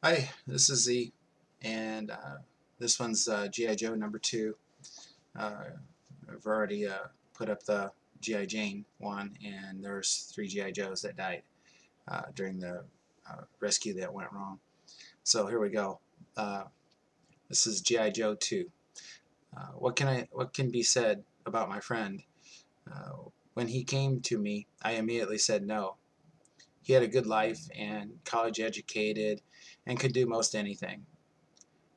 Hi, this is Z, and this one's G.I. Joe #2. I've already put up the G.I. Jane one, and there's 3 G.I. Joes that died during the rescue that went wrong. So here we go. This is G.I. Joe 2. What can be said about my friend? When he came to me, I immediately said no. He had a good life and college educated and could do most anything.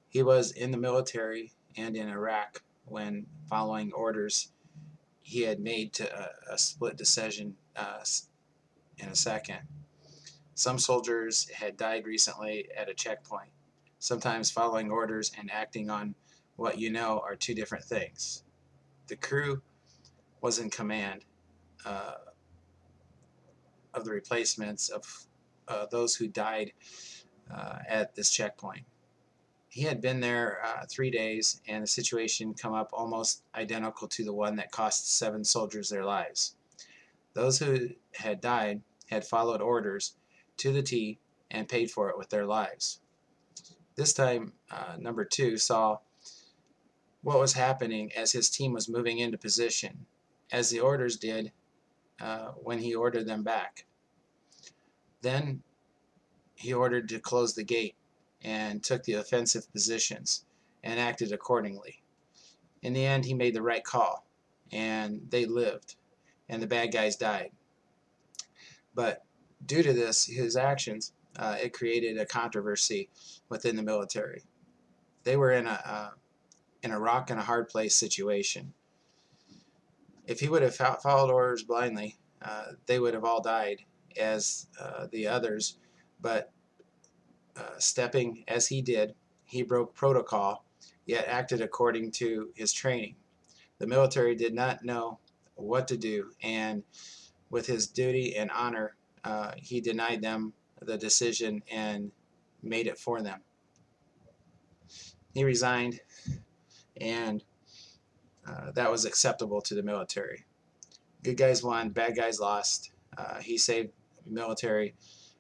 He was in the military and in Iraq when, following orders he had made to a split decision in a second. Some soldiers had died recently at a checkpoint. Sometimes following orders and acting on what you know are 2 different things. The crew was in command uh, of the replacements of those who died at this checkpoint. He had been there 3 days, and the situation come up almost identical to the one that cost 7 soldiers their lives. Those who had died had followed orders to the T and paid for it with their lives. This time, number 2 saw what was happening as his team was moving into position, as the orders did when he ordered them back. Then he ordered to close the gate and took the offensive positions and acted accordingly. In the end, he made the right call, and they lived, and the bad guys died. But due to his actions, it created a controversy within the military. They were in a rock and a hard place situation. If he would have followed orders blindly, they would have all died as the others, but stepping as he did, he broke protocol, yet acted according to his training. The military did not know what to do, and with his duty and honor, he denied them the decision and made it for them. He resigned, and that was acceptable to the military. Good guys won, bad guys lost. He saved the military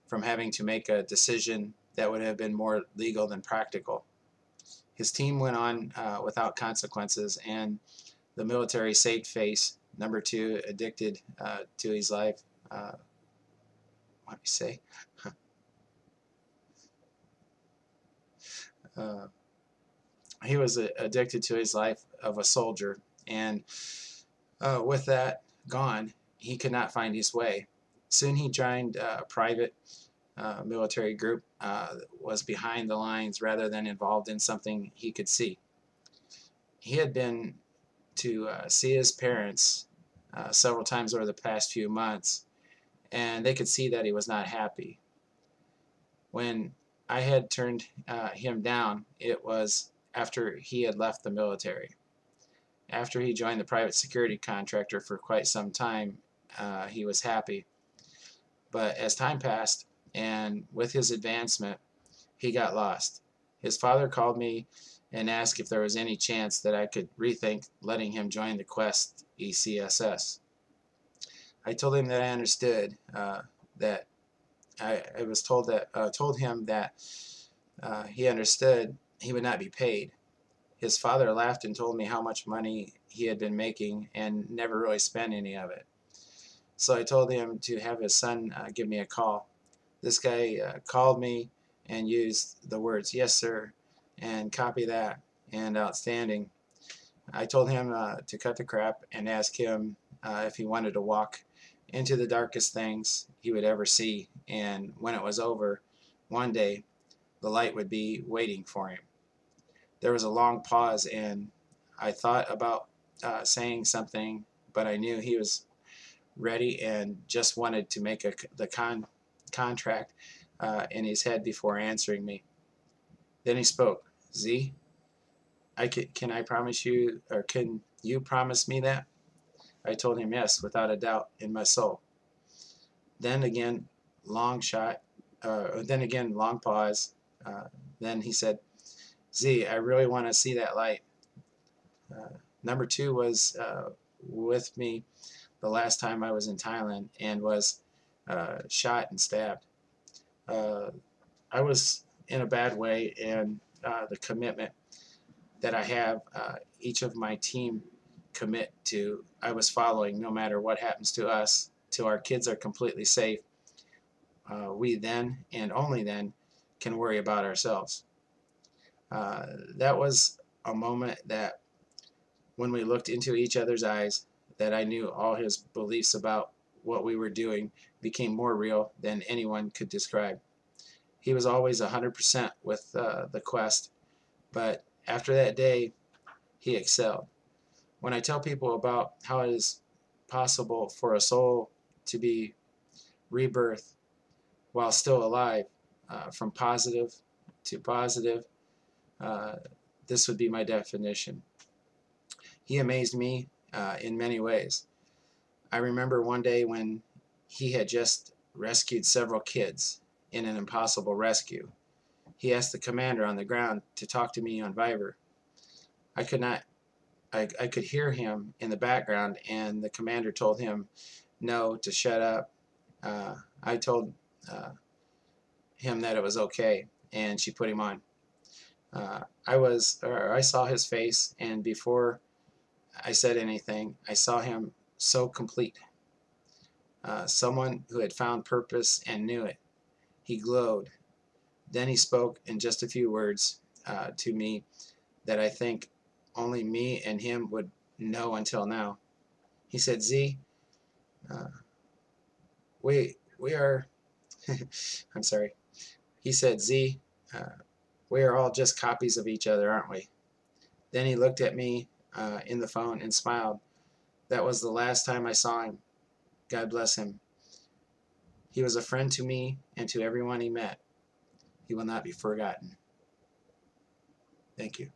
from having to make a decision that would have been more legal than practical. His team went on without consequences, and the military saved face. Number 2, addicted to his life. What do you say? He was addicted to his life of a soldier, and with that gone, he could not find his way. Soon he joined a private military group, was behind the lines rather than involved in something he could see. He had been to see his parents several times over the past few months, and they could see that he was not happy. When I had turned him down, it was after he had left the military. After he joined the private security contractor for quite some time, he was happy. But as time passed, and with his advancement, he got lost. His father called me and asked if there was any chance that I could rethink letting him join the Quest ECSS. I told him that I understood that I was told him that he understood he would not be paid. His father laughed and told me how much money he had been making and never really spent any of it. So I told him to have his son give me a call. This guy called me and used the words "yes sir" and "copy that" and "outstanding." I told him to cut the crap and ask him if he wanted to walk into the darkest things he would ever see, and when it was over, one day the light would be waiting for him. There was a long pause, and I thought about saying something, but I knew he was ready and just wanted to make the contract in his head before answering me. Then he spoke. Z, can I promise you, or can you promise me that? I told him yes, without a doubt in my soul. Then again, long pause. Then he said, Z, I really want to see that light. Number 2 was with me the last time I was in Thailand and was shot and stabbed. I was in a bad way, and the commitment that I have, each of my team commit to, I was following no matter what happens to us, till our kids are completely safe. We then, and only then, can worry about ourselves. That was a moment that, when we looked into each other's eyes, that I knew all his beliefs about what we were doing became more real than anyone could describe. He was always 100% with the quest, but after that day, he excelled. When I tell people about how it is possible for a soul to be rebirthed while still alive, from positive to positive, uh, this would be my definition. He amazed me in many ways. I remember one day when he had just rescued several kids in an impossible rescue. He asked the commander on the ground to talk to me on Viber. I could not. I could hear him in the background, and the commander told him no, to shut up. I told him that it was okay, and she put him on. I saw his face, and before I said anything, I saw him so complete. Someone who had found purpose and knew it. He glowed. Then he spoke in just a few words to me that I think only me and him would know until now. He said, "Z, uh, we are." I'm sorry. He said, "Z, we are all just copies of each other, aren't we?" Then he looked at me in the phone and smiled. That was the last time I saw him. God bless him. He was a friend to me and to everyone he met. He will not be forgotten. Thank you.